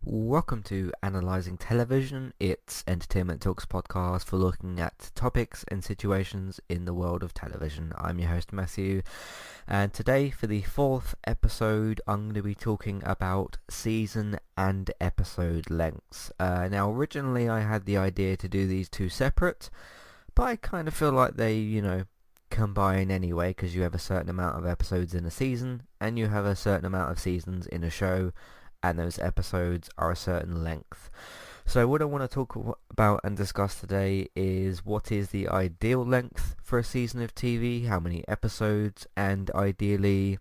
Welcome to Analysing Television. It's Entertainment Talks podcast for looking at topics and situations in the world of television. I'm your host Matthew, and today for the fourth episode I'm going to be talking about season and episode lengths. Now originally I had the idea to do these two separate, but I kind of feel like they, combine anyway, because you have a certain amount of episodes in a season and you have a certain amount of seasons in a show, and those episodes are a certain length. So what I want to talk about and discuss today is what is the ideal length for a season of TV, how many episodes, and ideally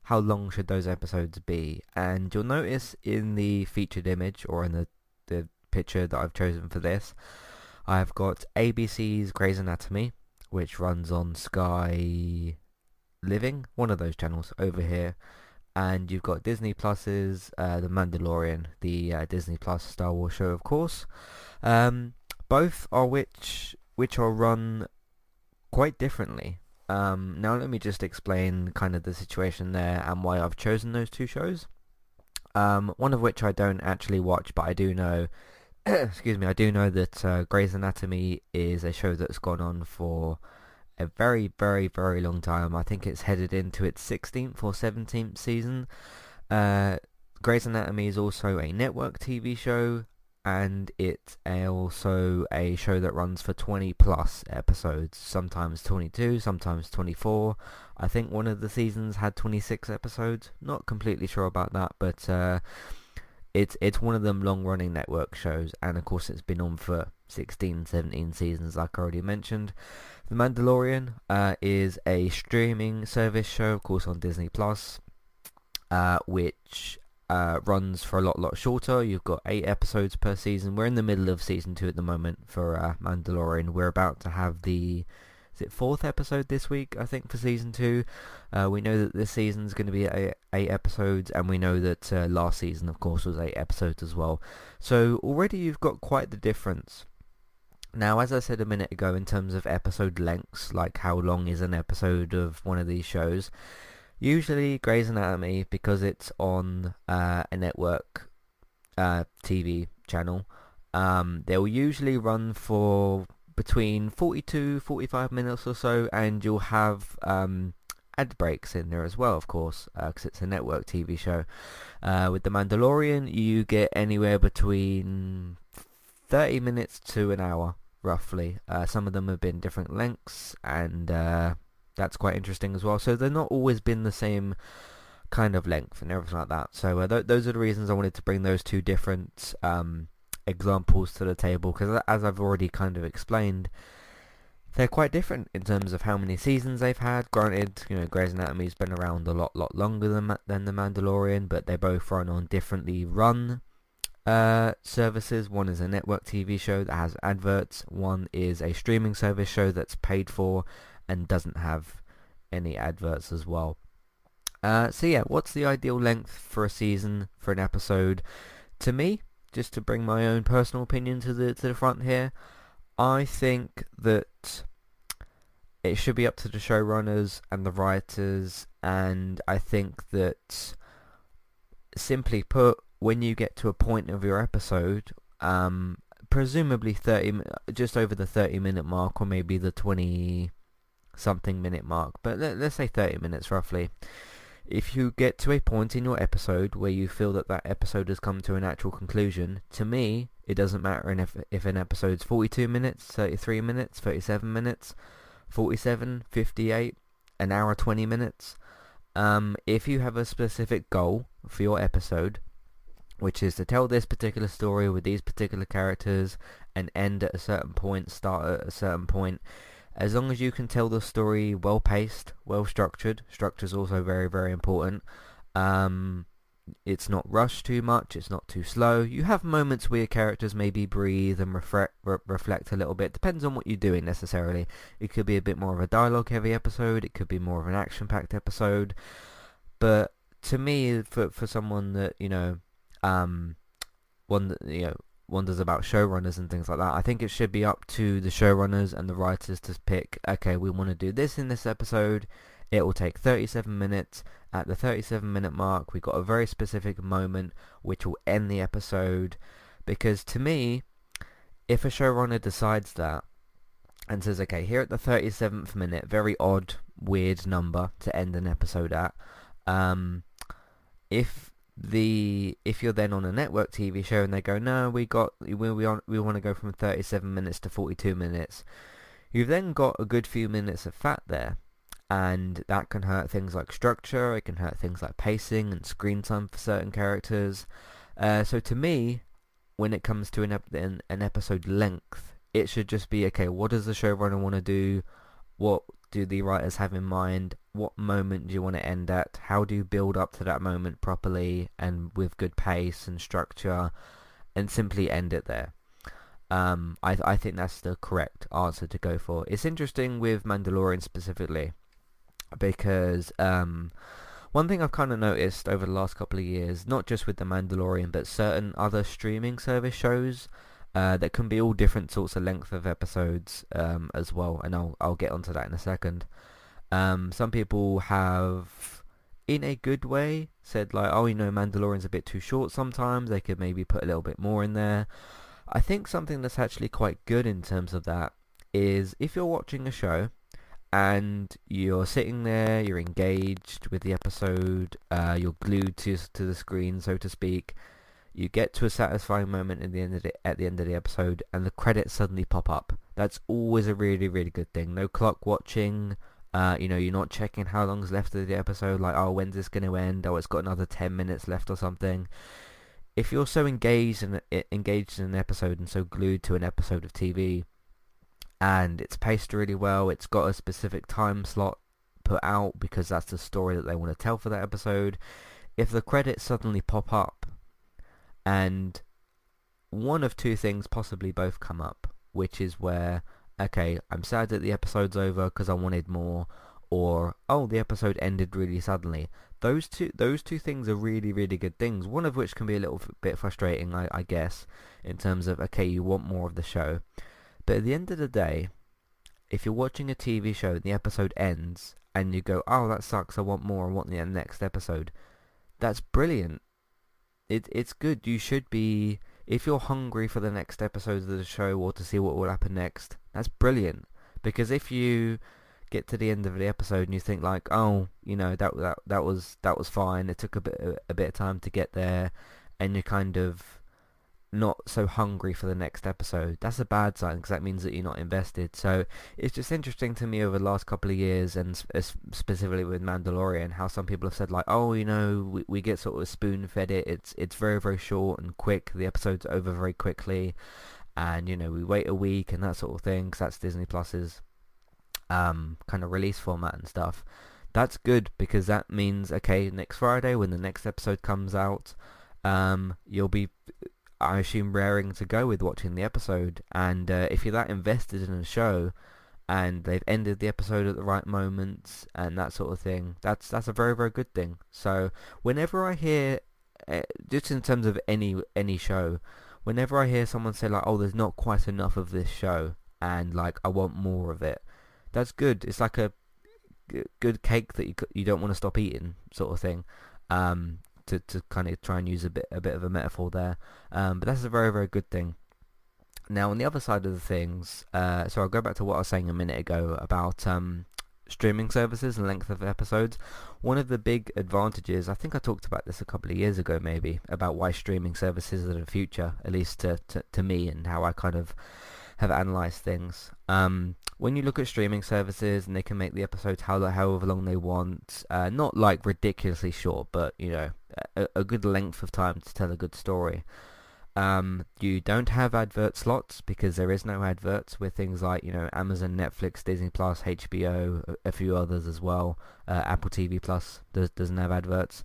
how long should those episodes be. And you'll notice in the featured image, or in the picture that I've chosen for this, I've got ABC's Grey's Anatomy, which runs on Sky Living, one of those channels over here. And you've got Disney Plus's The Mandalorian, the Disney Plus Star Wars show, of course. Both are which are run quite differently. Now let me just explain kind of the situation there and why I've chosen those two shows. One of which I don't actually watch, but I do know, excuse me, I do know that Grey's Anatomy is a show that's gone on for a very, very, very long time. I think it's headed into its 16th or 17th season. Grey's Anatomy is also a network TV show, and it's also a show that runs for 20 plus episodes, sometimes 22, sometimes 24. I think one of the seasons had 26 episodes. Not completely sure about that, but it's one of them long-running network shows, and of course it's been on for 16, 17 seasons, like I already mentioned. The Mandalorian is a streaming service show, of course, on Disney Plus, which runs for a lot shorter. You've got 8 episodes per season. We're in the middle of season 2 at the moment for Mandalorian. We're about to have the 4th episode this week, I think, for season 2. We know that this season's going to be 8 episodes, and we know that last season, of course, was 8 episodes as well. So already you've got quite the difference. Now, as I said a minute ago, in terms of episode lengths, like how long is an episode of one of these shows, usually Grey's Anatomy, because it's on a network TV channel, they'll usually run for between 45 minutes or so, and you'll have ad breaks in there as well, of course, because it's a network TV show. With The Mandalorian, you get anywhere between 30 minutes to an hour, roughly. Some of them have been different lengths, and that's quite interesting as well. So they're not always been the same kind of length and everything like that. So those are the reasons I wanted to bring those two different examples to the table, because as I've already kind of explained, they're quite different in terms of how many seasons they've had. Granted, Grey's Anatomy's been around a lot longer than The Mandalorian, but they both run on differently run services. One is a network TV show that has adverts. One is a streaming service show that's paid for and doesn't have any adverts as well. So yeah, what's the ideal length for a season, for an episode? To me, just to bring my own personal opinion to the front here, I think that it should be up to the showrunners and the writers, and I think that, simply put, when you get to a point of your episode, presumably just over the 30-minute mark, or maybe the 20-something minute mark, but let's say 30 minutes roughly. If you get to a point in your episode where you feel that episode has come to a natural conclusion, to me, it doesn't matter if an episode's 42 minutes, 33 minutes, 37 minutes, 47, 58, an hour, 20 minutes. If you have a specific goal for your episode, which is to tell this particular story with these particular characters and end at a certain point, start at a certain point, as long as you can tell the story well paced, well structured. Structure's also very, very important. It's not rushed too much, it's not too slow. You have moments where your characters maybe breathe and reflect a little bit. Depends on what you're doing necessarily. It could be a bit more of a dialogue heavy episode, it could be more of an action packed episode. But to me, for someone that, wonders about showrunners and things like that, I think it should be up to the showrunners and the writers to pick, okay, we want to do this in this episode, It will take 37 minutes. At the 37-minute mark, we've got a very specific moment which will end the episode. Because to me, if a showrunner decides that and says, okay, here at the 37th minute, very odd, weird number to end an episode at, if you're then on a network TV show and they go, no, we want to go from 37 minutes to 42 minutes, you've then got a good few minutes of fat there, and that can hurt things like structure. It can hurt things like pacing and screen time for certain characters. So to me, when it comes to an episode length, it should just be, okay, what does the showrunner want to do? What do the writers have in mind? What moment do you want to end at? How do you build up to that moment properly and with good pace and structure, and simply end it there? I think that's the correct answer to go for. It's interesting with Mandalorian specifically, because one thing I've kind of noticed over the last couple of years, not just with The Mandalorian, but certain other streaming service shows that can be all different sorts of length of episodes as well, and I'll get onto that in a second. Some people have, in a good way, said like, oh, Mandalorian's a bit too short sometimes, they could maybe put a little bit more in there. I think something that's actually quite good in terms of that is if you're watching a show and you're sitting there, you're engaged with the episode, you're glued to the screen, so to speak. You get to a satisfying moment at the end of the episode, and the credits suddenly pop up. That's always a really, really good thing. No clock watching. You're not checking how long's left of the episode. Like, oh, when's this going to end? Oh, it's got another 10 minutes left or something. If you're so engaged in an episode and so glued to an episode of TV, and it's paced really well, it's got a specific time slot put out because that's the story that they want to tell for that episode. If the credits suddenly pop up and one of two things, possibly both, come up, which is where, okay, I'm sad that the episode's over because I wanted more, or, oh, the episode ended really suddenly. Those two things are really, really good things, one of which can be a little bit frustrating, I guess, in terms of, okay, you want more of the show. But at the end of the day, if you're watching a TV show and the episode ends, and you go, oh, that sucks, I want more, I want the next episode, that's brilliant. It's good. You should be, if you're hungry for the next episode of the show or to see what will happen next, that's brilliant. Because if you get to the end of the episode and you think like, oh, that was fine, it took a bit of time to get there, and you're kind of not so hungry for the next episode, that's a bad sign, because that means that you're not invested. So it's just interesting to me over the last couple of years, and specifically with Mandalorian, how some people have said like, oh, we get sort of spoon fed it. It's very, very short and quick. The episode's over very quickly, and we wait a week and that sort of thing, because that's Disney Plus's kind of release format and stuff. That's good, because that means, okay, next Friday when the next episode comes out, you'll be, I assume, raring to go with watching the episode. And if you're that invested in a show and they've ended the episode at the right moments and that sort of thing, that's a very, very good thing. So whenever I hear, just in terms of any show, whenever I hear someone say like, oh, there's not quite enough of this show and like I want more of it, that's good. It's like a good cake that you don't want to stop eating, sort of thing. To kind of try and use a bit of a metaphor there, but that's a very, very good thing. Now, on the other side of the things, so I'll go back to what I was saying a minute ago about streaming services and length of episodes. One of the big advantages, I think I talked about this a couple of years ago maybe, about why streaming services are the future, at least to me, and how I kind of have analysed things. When you look at streaming services and they can make the episodes however long they want, not like ridiculously short, but a good length of time to tell a good story. You don't have advert slots, because there is no adverts with things like Amazon, Netflix, Disney Plus, HBO, a few others as well. Apple TV Plus doesn't have adverts.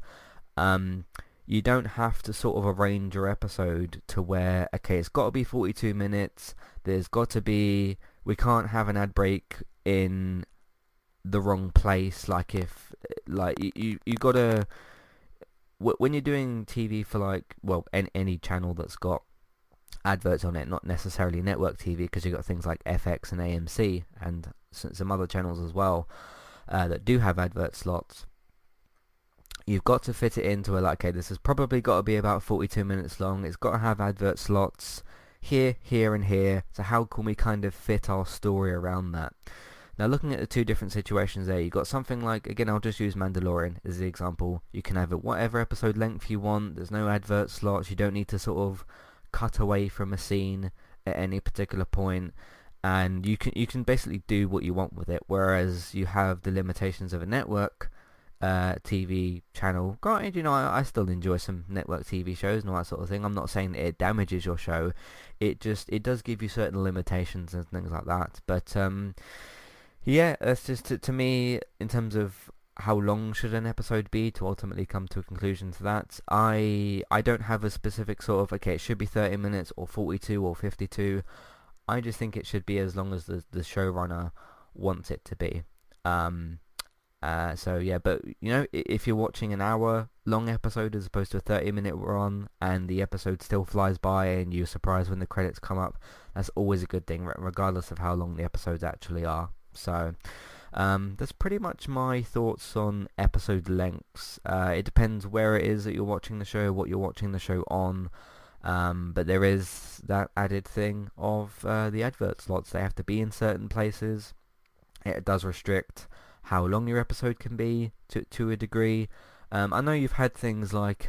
You don't have to sort of arrange your episode to where, okay, it's got to be 42 minutes. There's got to be, we can't have an ad break in the wrong place. Like if, like you got to, when you're doing TV for like, well, any channel that's got adverts on it, not necessarily network TV, because you've got things like FX and AMC and some other channels as well. that do have advert slots, you've got to fit it into a, like, okay, this has probably got to be about 42 minutes long. It's got to have advert slots here, here, and here. So how can we kind of fit our story around that? Now, looking at the two different situations there, you've got something like, again, I'll just use Mandalorian as the example. You can have it whatever episode length you want. There's no advert slots. You don't need to sort of cut away from a scene at any particular point, and you can basically do what you want with it. Whereas you have the limitations of a network TV channel. Granted, I still enjoy some network TV shows and all that sort of thing. I'm not saying that it damages your show. It does give you certain limitations and things like that. But yeah, that's just to me, in terms of how long should an episode be to ultimately come to a conclusion to that. I don't have a specific sort of, okay, it should be 30 minutes or 42 or 52. I just think it should be as long as the showrunner wants it to be. So yeah, but if you're watching an hour long episode as opposed to a 30-minute run, and the episode still flies by and you're surprised when the credits come up, that's always a good thing, regardless of how long the episodes actually are. So that's pretty much my thoughts on episode lengths. It depends where it is that you're watching the show, what you're watching the show on. But there is that added thing of the advert slots. They have to be in certain places. It does restrict how long your episode can be to a degree. I know you've had things like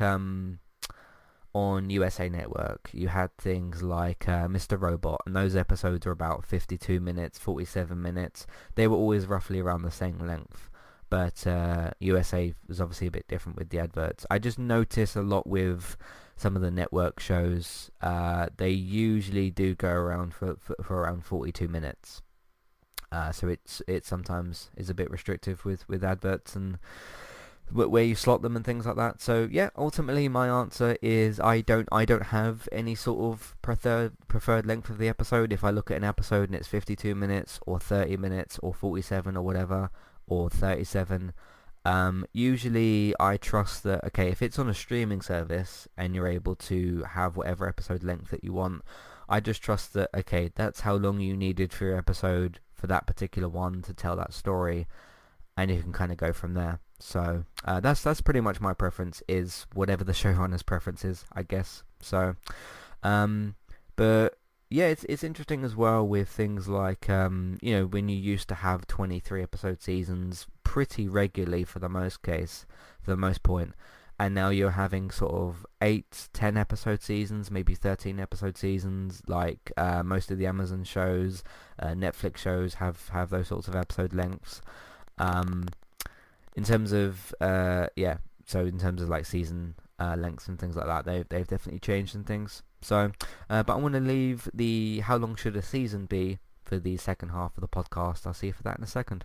on USA Network, you had things like Mr. Robot, and those episodes are about 52 minutes, 47 minutes. They were always roughly around the same length. But USA was obviously a bit different with the adverts. I just notice a lot with some of the network shows, they usually do go around for around 42 minutes. So it sometimes is a bit restrictive with adverts and where you slot them and things like that. So yeah, ultimately my answer is I don't have any sort of preferred length of the episode. If I look at an episode and it's 52 minutes or 30 minutes or 47 or whatever, or 37, usually I trust that, okay, if it's on a streaming service and you're able to have whatever episode length that you want, I just trust that, okay, that's how long you needed for your episode for that particular one to tell that story, and you can kind of go from there. So that's pretty much my preference, is whatever the showrunner's preference is, I guess. So but yeah, it's interesting as well with things like when you used to have 23 episode seasons pretty regularly for the most point, and now you're having sort of 8-10 episode seasons, maybe 13 episode seasons, like most of the Amazon shows, Netflix shows have those sorts of episode lengths. In terms of so in terms of like season lengths and things like that, they've definitely changed and things. So, but I want to leave the how long should a season be for the second half of the podcast. I'll see you for that in a second.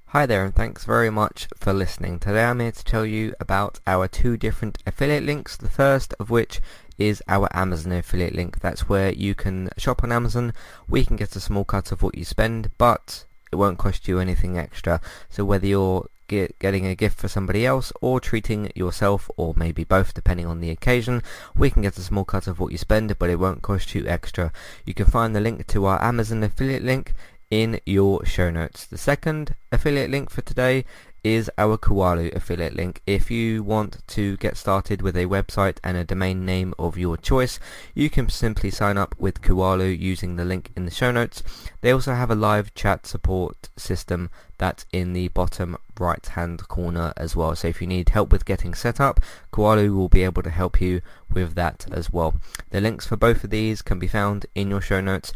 Hi there, and thanks very much for listening. Today I'm here to tell you about our two different affiliate links. The first of which is our Amazon affiliate link. That's where you can shop on Amazon. We can get a small cut of what you spend, but it won't cost you anything extra. So whether you're getting a gift for somebody else or treating yourself, or maybe both depending on the occasion, we can get a small cut of what you spend, but it won't cost you extra. You can find the link to our Amazon affiliate link in your show notes. The second affiliate link for today is our Kualu affiliate link. If you want to get started with a website and a domain name of your choice, you can simply sign up with Kualu using the link in the show notes. They also have a live chat support system that's in the bottom right hand corner as well. So if you need help with getting set up, Kualu will be able to help you with that as well. The links for both of these can be found in your show notes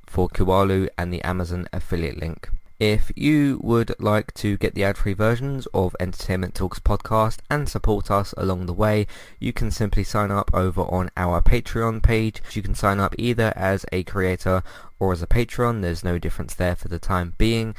for Kualu and the Amazon affiliate link. If you would like to get the ad-free versions of Entertainment Talks podcast and support us along the way, you can simply sign up over on our Patreon page. You can sign up either as a creator or as a patron. There's no difference there for the time being,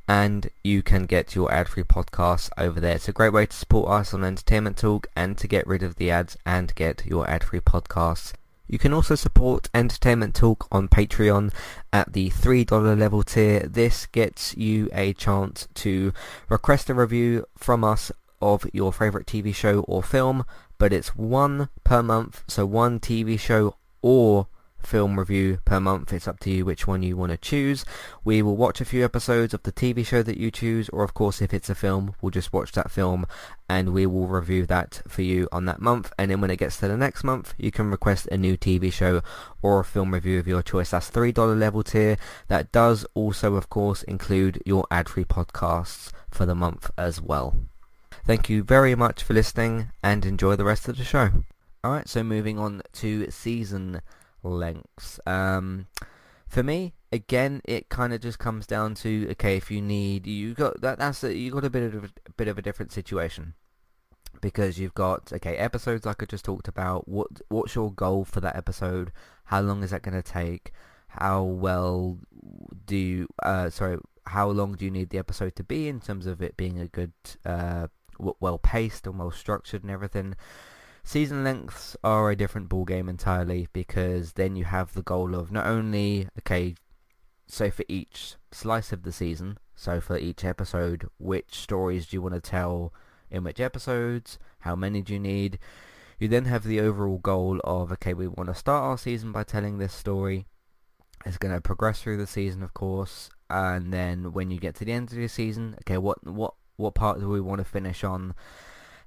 and you can get your ad-free podcasts over there. It's a great way to support us on Entertainment Talk and to get rid of the ads and get your ad-free podcasts. You can also support Entertainment Talk on Patreon at the $3 level tier. This gets you a chance to request a review from us of your favourite TV show or film, but it's one per month, so one TV show or film review per month. It's up to you which one you want to choose. We will watch a few episodes of the TV show that you choose, or of course if it's a film, we'll just watch that film and we will review that for you on that month. And then when it gets to the next month, you can request a new TV show or a film review of your choice. That's $3 level tier. That does also of course include your ad-free podcasts for the month as well. Thank you very much for listening and enjoy the rest of the show. Alright, so moving on to season lengths. For me, again, it kind of just comes down to, okay, if you need, you got a bit of a different situation, because you've got, okay, episodes like I just talked about. What's your goal for that episode? How long is that going to take? How long do you need the episode to be in terms of it being a good, well paced and well structured and everything? Season lengths are a different ballgame entirely, because then you have the goal of not only, okay, so for each slice of the season, so for each episode, which stories do you want to tell in which episodes, how many do you need? You then have the overall goal of, okay, we want to start our season by telling this story. It's going to progress through the season, of course, and then when you get to the end of the season, okay, what part do we want to finish on?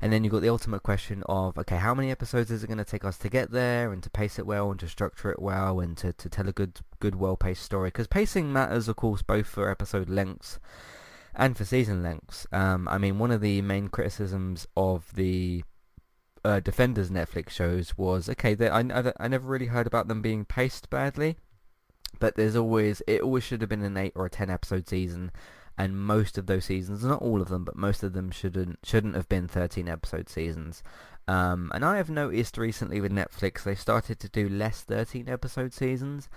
And then you've got the ultimate question of, okay, how many episodes is it going to take us to get there, and to pace it well, and to structure it well, and to tell a good well-paced story? Because pacing matters, of course, both for episode lengths and for season lengths. I mean, one of the main criticisms of the Defenders Netflix shows was, okay, I never really heard about them being paced badly, but it always should have been an 8 or a 10 episode season. And most of those seasons, not all of them, but most of them shouldn't have been 13 episode seasons. And I have noticed recently with Netflix, they started to do less 13 episode seasons,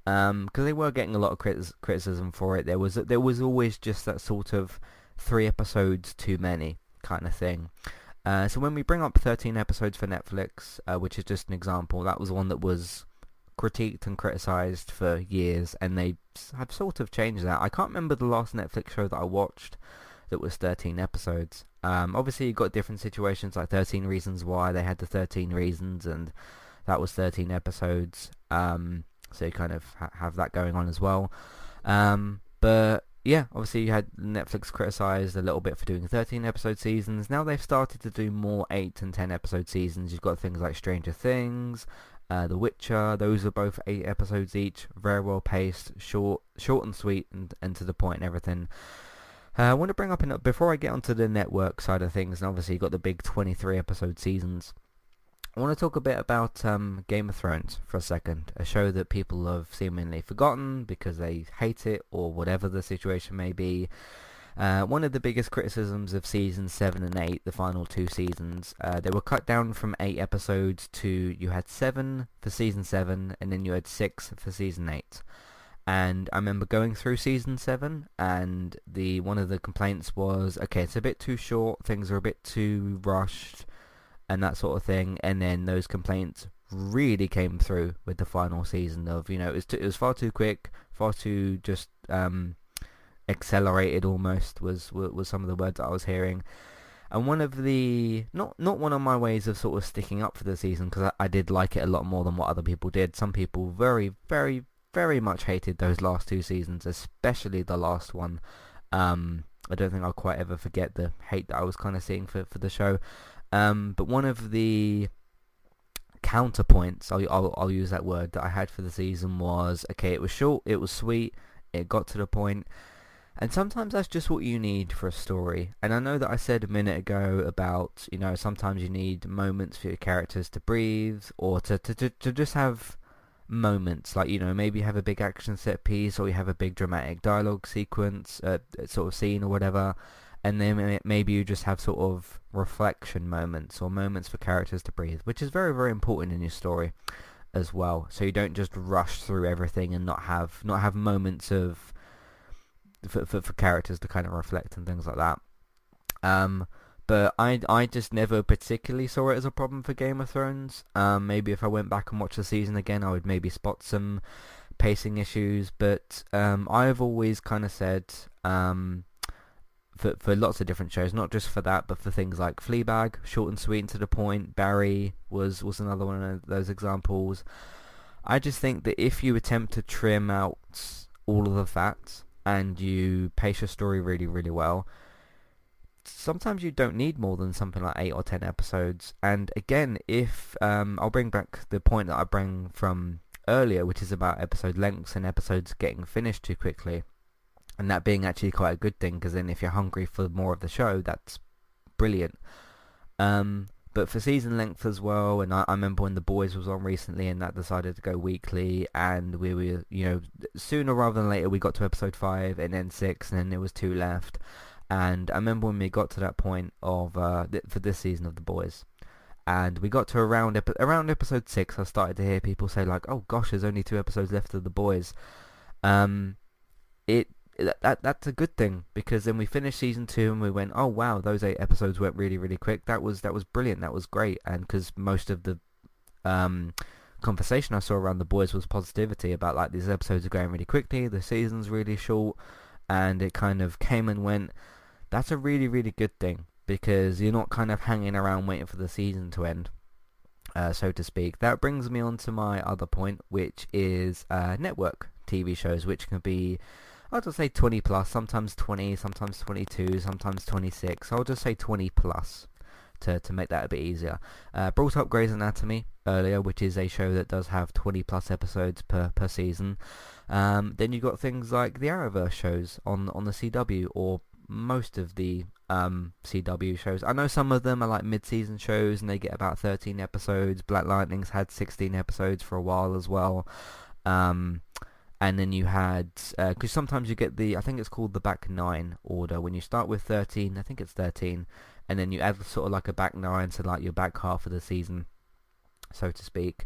because they were getting a lot of criticism for it. There was always just that sort of 3 episodes too many kind of thing. So when we bring up 13 episodes for Netflix, which is just an example, that was one that was critiqued and criticized for years, and they have sort of changed that. I can't remember the last Netflix show that I watched that was 13 episodes. Obviously you've got different situations, like 13 Reasons Why. They had the 13 Reasons, and that was 13 episodes. So you kind of have that going on as well. But yeah, obviously you had Netflix criticized a little bit for doing 13 episode seasons. Now they've started to do more 8 and 10 episode seasons. You've got things like Stranger Things, The Witcher. Those are both 8 episodes each, very well paced, short and sweet, and to the point and everything. I want to bring up, before I get onto the network side of things, and obviously you've got the big 23 episode seasons, I want to talk a bit about Game of Thrones for a second, a show that people have seemingly forgotten because they hate it or whatever the situation may be. One of the biggest criticisms of seasons 7 and 8, the final 2 seasons, they were cut down from 8 episodes to, you had 7 for season 7 and then you had 6 for season 8. And I remember going through season 7, and one of the complaints was, okay, it's a bit too short, things are a bit too rushed, and that sort of thing. And then those complaints really came through with the final season of, it was far too quick, far too just accelerated almost was some of the words that I was hearing. And one of the not one of my ways of sort of sticking up for the season, because I did like it a lot more than what other people did. Some people very, very, very much hated those last 2 seasons, especially the last one. I don't think I'll quite ever forget the hate that I was kind of seeing for the show. But one of the counterpoints, I'll use that word, that I had for the season was, okay, it was short, it was sweet, it got to the point, and sometimes that's just what you need for a story. And I know that I said a minute ago about, sometimes you need moments for your characters to breathe, or to just have moments, like, maybe you have a big action set piece, or you have a big dramatic dialogue sequence, sort of scene or whatever, and then maybe you just have sort of reflection moments, or moments for characters to breathe, which is very, very important in your story as well. So you don't just rush through everything and not have moments of for characters to kind of reflect and things like that. But I just never particularly saw it as a problem for Game of Thrones. Maybe if I went back and watched the season again, I would maybe spot some pacing issues. But I've always kind of said, for lots of different shows, not just for that, but for things like Fleabag, short and sweet and to the point. Barry was another one of those examples. I just think that if you attempt to trim out all of the fat and you pace your story really, really well, sometimes you don't need more than something like 8 or 10 episodes. And again, if I'll bring back the point that I bring from earlier, which is about episode lengths and episodes getting finished too quickly, and that being actually quite a good thing, because then if you're hungry for more of the show, that's brilliant. But for season length as well, and I remember when The Boys was on recently and that decided to go weekly, and we were, sooner rather than later we got to episode 5 and then 6 and then there was 2 left. And I remember when we got to that point of for this season of The Boys, and we got to around episode 6, I started to hear people say like, "Oh gosh, there's only 2 episodes left of The Boys." That's a good thing, because then we finished season 2 and we went, "Oh wow, those 8 episodes went really, really quick. That was brilliant. That was great." And because most of the conversation I saw around The Boys was positivity about like these episodes are going really quickly, the season's really short, and it kind of came and went. That's a really, really good thing, because you're not kind of hanging around waiting for the season to end, so to speak. That brings me on to my other point, which is network TV shows, which can be, I'll just say 20 plus, sometimes 20, sometimes 22, sometimes 26. I'll just say 20 plus to make that a bit easier. Brought up Grey's Anatomy earlier, which is a show that does have 20 plus episodes per season. Then you've got things like the Arrowverse shows on the CW, or most of the CW shows. I know some of them are like mid-season shows and they get about 13 episodes. Black Lightning's had 16 episodes for a while as well. And then you had, because sometimes you get I think it's called the back 9 order, when you start with 13, I think it's 13, and then you add sort of like a back 9, so like your back half of the season, so to speak.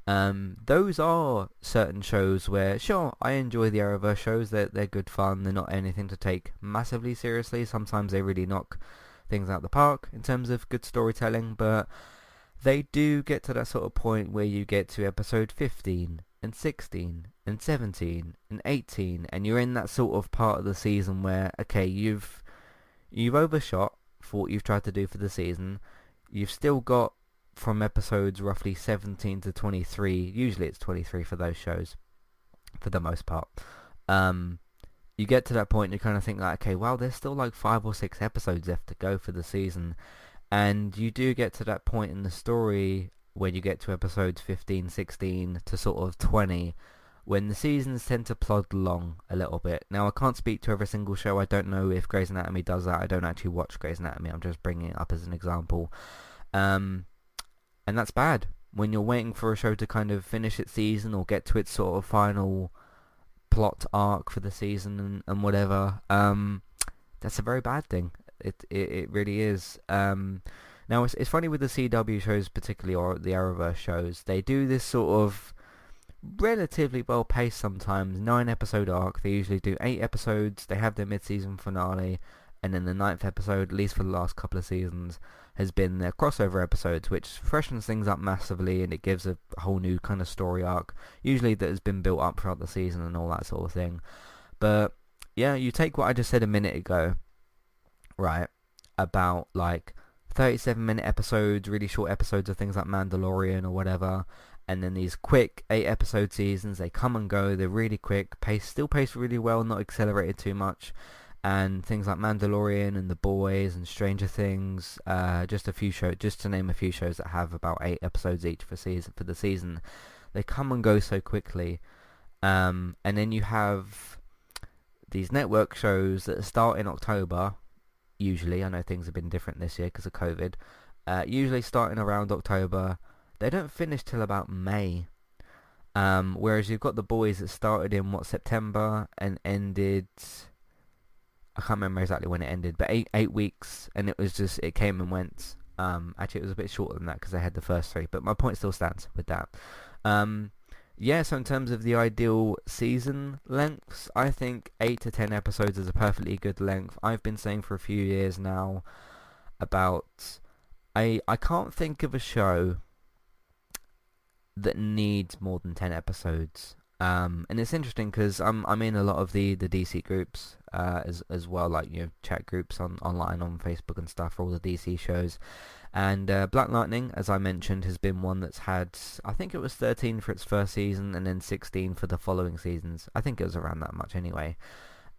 Those are certain shows where, sure, I enjoy the Arrowverse shows. They're good fun. They're not anything to take massively seriously. Sometimes they really knock things out the park in terms of good storytelling, but they do get to that sort of point where you get to episode 15 and 16 and 17 and 18, and you're in that sort of part of the season where, okay, you've overshot for what you've tried to do for the season. You've still got from episodes roughly 17 to 23, usually it's 23 for those shows, for the most part. You get to that point and you kind of think like, okay, well, there's still like 5 or 6 episodes left to go for the season. And you do get to that point in the story when you get to episodes 15, 16 to sort of 20, when the seasons tend to plod along a little bit. Now, I can't speak to every single show. I don't know if Grey's Anatomy does that. I don't actually watch Grey's Anatomy. I'm just bringing it up as an example. And that's bad when you're waiting for a show to kind of finish its season or get to its sort of final plot arc for the season and whatever. That's a very bad thing. It really is. Now it's funny with the CW shows particularly, or the Arrowverse shows. They do this sort of relatively well paced sometimes 9 episode arc. They usually do 8 episodes. They have their mid-season finale, and then the 9th episode, at least for the last couple of seasons, has been their crossover episodes, which freshens things up massively, and it gives a whole new kind of story arc, usually that has been built up throughout the season and all that sort of thing. But yeah, you take what I just said a minute ago, right, about like 37-minute episodes, really short episodes of things like Mandalorian or whatever, and then these quick 8-episode seasons. They come and go, they're really quick, still paced really well, not accelerated too much. And things like Mandalorian and The Boys and Stranger Things, just to name a few shows that have about 8 episodes each for the season. They come and go so quickly. And then you have these network shows that start in October, usually. I know things have been different this year because of COVID. Usually starting around October. They don't finish till about May. Whereas you've got The Boys that started in, September and ended... I can't remember exactly when it ended, but 8 weeks, and it came and went. Actually, it was a bit shorter than that because they had the first 3, but my point still stands with that. Yeah, so in terms of the ideal season lengths, I think 8 to 10 episodes is a perfectly good length. I've been saying for a few years now about... I can't think of a show that needs more than 10 episodes. And it's interesting because I'm in a lot of the DC groups as well, like chat groups online on Facebook and stuff for all the DC shows. And Black Lightning, as I mentioned, has been one that's had, I think it was 13 for its first season and then 16 for the following seasons. I think it was around that much anyway.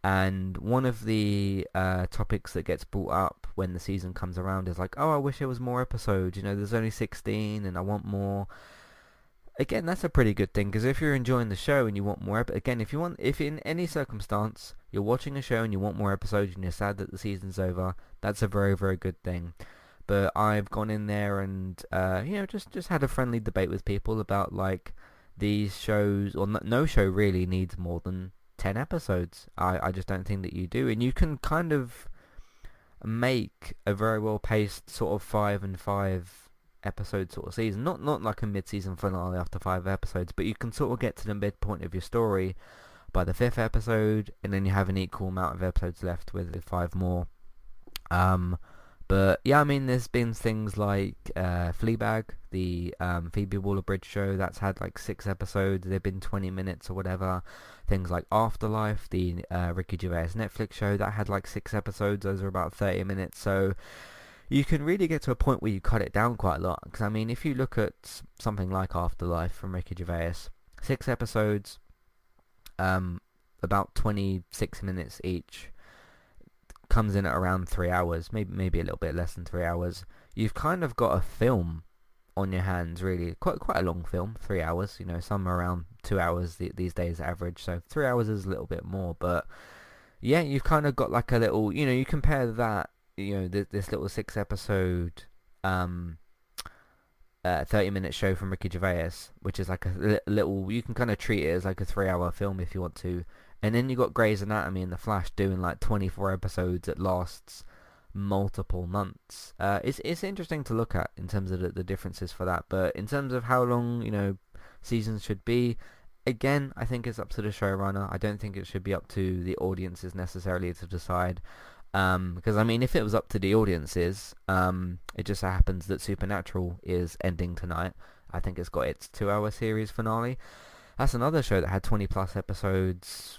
And one of the topics that gets brought up when the season comes around is like, oh, I wish there was more episodes. There's only 16 and I want more. Again, that's a pretty good thing, because if you're enjoying the show and you want more, again, if in any circumstance you're watching a show and you want more episodes and you're sad that the season's over, that's a very, very good thing. But I've gone in there and just had a friendly debate with people about like these shows, or no show really needs more than 10 episodes. I just don't think that you do, and you can kind of make a very well paced sort of 5 and 5 episode sort of season, not like a mid-season finale after 5 episodes, but you can sort of get to the midpoint of your story by the 5th episode, and then you have an equal amount of episodes left with 5 more. But yeah, I mean, there's been things like Fleabag, the Phoebe Waller-Bridge show, that's had like 6 episodes. They've been 20 minutes or whatever. Things like Afterlife, the Ricky Gervais Netflix show, that had like 6 episodes. Those are about 30 minutes. So you can really get to a point where you cut it down quite a lot. Because I mean, if you look at something like Afterlife from Ricky Gervais, 6 episodes, about 26 minutes each, comes in at around 3 hours, maybe a little bit less than 3 hours. You've kind of got a film on your hands, really. Quite a long film, 3 hours. Some are around 2 hours these days average, so 3 hours is a little bit more. But yeah, you've kind of got like a little, you compare that, this little 6 episode 30-minute show from Ricky Gervais, which is like a little, you can kind of treat it as like a 3-hour film if you want to. And then you got Grey's Anatomy and The Flash doing like 24 episodes that lasts multiple months. It's interesting to look at in terms of the differences for that. But in terms of how long seasons should be, again, I think it's up to the showrunner. I don't think it should be up to the audiences necessarily to decide. Because I mean, if it was up to the audiences, it just so happens that Supernatural is ending tonight. I think it's got its 2-hour series finale. That's another show that had 20 plus episodes,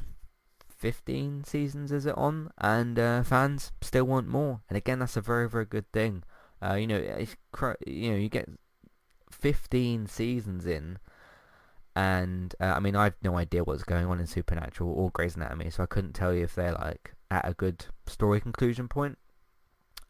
15 seasons is it on, and fans still want more. And again, that's a very, very good thing. You get 15 seasons in, and I mean, I have no idea what's going on in Supernatural or Grey's Anatomy, so I couldn't tell you if they're like at a good story conclusion point.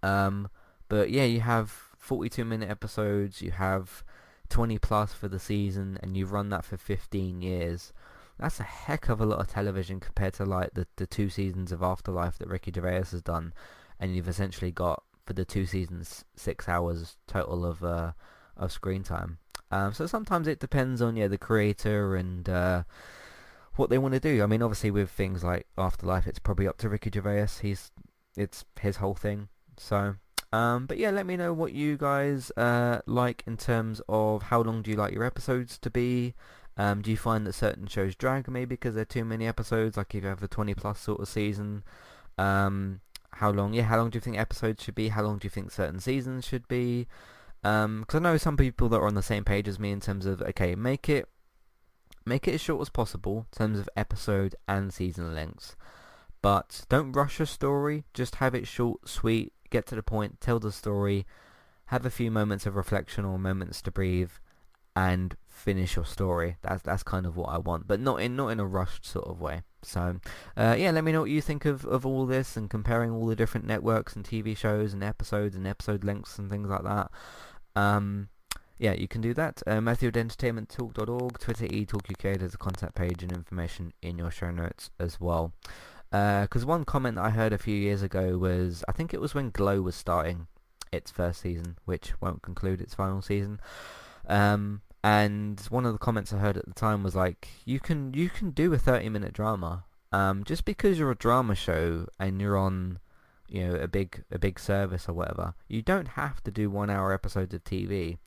But yeah, you have 42-minute episodes, you have 20 plus for the season, and you run that for 15 years. That's a heck of a lot of television compared to like the 2 seasons of Afterlife that Ricky Gervais has done, and you've essentially got for the 2 seasons 6 hours total of screen time. So sometimes it depends on the creator and what they want to do. I mean, obviously with things like Afterlife, it's probably up to Ricky Gervais. It's his whole thing. So but yeah, let me know what you guys like in terms of how long do you like your episodes to be. Do you find that certain shows drag maybe because there are too many episodes, like if you have a 20 plus sort of season? How long do you think episodes should be? How long do you think certain seasons should be? Because I know some people that are on the same page as me in terms of, okay, make it as short as possible in terms of episode and season lengths, but don't rush a story. Just have it short, sweet, get to the point, tell the story, have a few moments of reflection or moments to breathe, and finish your story. That's kind of what I want, but not in a rushed sort of way. So yeah, let me know what you think of all this, and comparing all the different networks and TV shows and episodes and episode lengths and things like that. Yeah, you can do that. Matthew at entertainmenttalk.org, Twitter eTalkUK, there's a contact page and information in your show notes as well. Because one comment that I heard a few years ago was, I think it was when Glow was starting its first season, which won't conclude its final season. And one of the comments I heard at the time was like, you can do a 30-minute drama. Just because you're a drama show and you're on, a big service or whatever, you don't have to do 1-hour episodes of TV.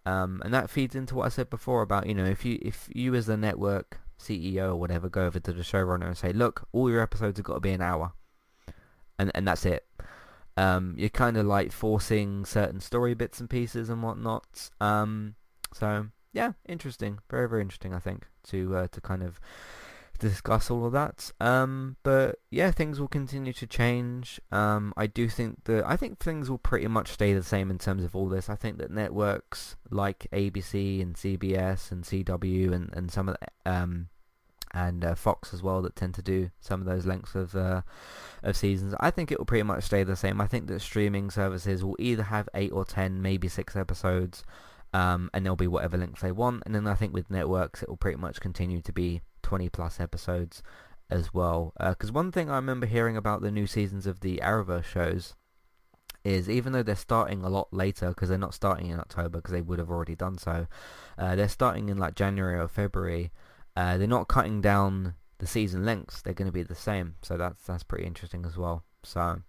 And that feeds into what I said before about, if you as the network CEO or whatever go over to the showrunner and say, look, all your episodes have got to be an hour, and that's it. You're kind of like forcing certain story bits and pieces and whatnot. So yeah, interesting, very very interesting. I think to kind of discuss all of that. But yeah, things will continue to change. I think things will pretty much stay the same in terms of all this. I think that networks like ABC and CBS and CW and some of the, and Fox as well that tend to do some of those lengths of seasons. I think it will pretty much stay the same. I think that streaming services will either have 8 or 10, maybe 6 episodes, and there'll be whatever length they want. And then I think with networks it will pretty much continue to be 20 plus episodes as well. Because one thing I remember hearing about the new seasons of the Arrowverse shows is even though they're starting a lot later, because they're not starting in October because they would have already done so, they're starting in like January or February. They're not cutting down the season lengths. They're going to be the same. So that's pretty interesting as well. So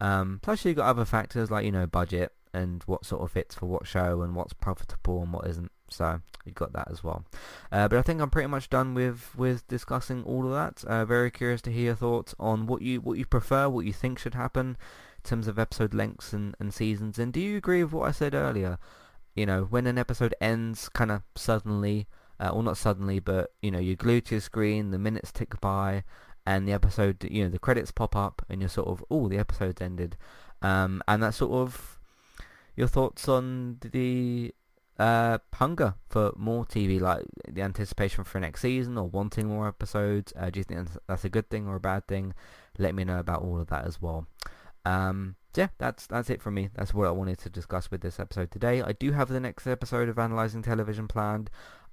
plus you've got other factors like, budget and what sort of fits for what show and what's profitable and what isn't. So you've got that as well. But I think I'm pretty much done with discussing all of that. Very curious to hear your thoughts on what you prefer, what you think should happen in terms of episode lengths and seasons. And do you agree with what I said earlier? When an episode ends kind of suddenly, or not suddenly, but you're glued to your screen, the minutes tick by, and the episode, the credits pop up, and you're sort of, the episode's ended, and that's sort of your thoughts on the hunger for more TV, like the anticipation for next season or wanting more episodes. Do you think that's a good thing or a bad thing? Let me know about all of that as well. Yeah, that's it from me. That's what I wanted to discuss with this episode today. I do have the next episode of Analysing Television planned.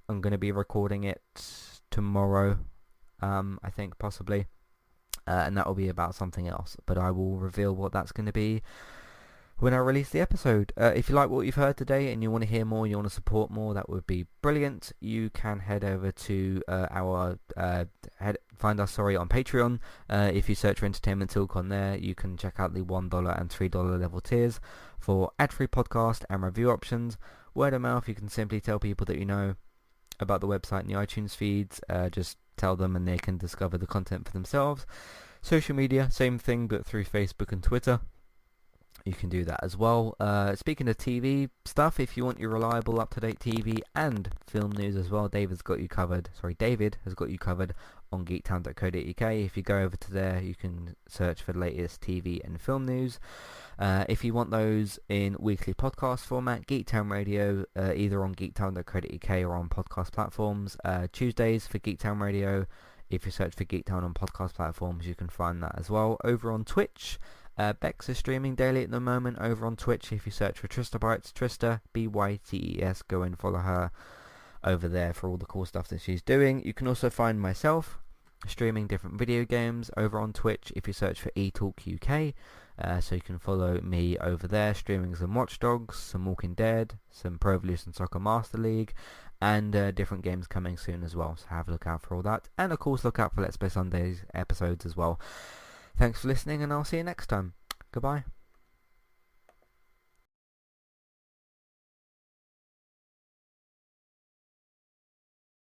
I'm going to be recording it tomorrow, I think, possibly, and that will be about something else, but I will reveal what that's going to be when I release the episode. If you like what you've heard today and you want to hear more, you want to support more, that would be brilliant. You can head over to find us on Patreon. If you search for Entertainment Talk on there, you can check out the $1 and $3 level tiers for ad-free podcast and review options. Word of mouth, you can simply tell people that you know about the website and the iTunes feeds. Just tell them and they can discover the content for themselves. Social media, same thing, but through Facebook and Twitter. You can do that as well. Speaking of TV stuff, if you want your reliable, up-to-date TV and film news as well, David has got you covered on geektown.co.uk. If you go over to there, you can search for the latest TV and film news. If you want those in weekly podcast format, Geektown Radio, either on geektown.co.uk or on podcast platforms. Tuesdays for Geektown Radio. If you search for Geektown on podcast platforms, you can find that as well. Over on Twitch, Bex is streaming daily at the moment over on Twitch. If you search for Trista Bytes, Trista, B-Y-T-E-S, go and follow her over there for all the cool stuff that she's doing. You can also find myself streaming different video games over on Twitch if you search for eTalk UK. So you can follow me over there, streaming some Watch Dogs, some Walking Dead, some Pro Evolution Soccer Master League, and different games coming soon as well. So have a look out for all that. And of course look out for Let's Play Sundays episodes as well. Thanks for listening, and I'll see you next time. Goodbye.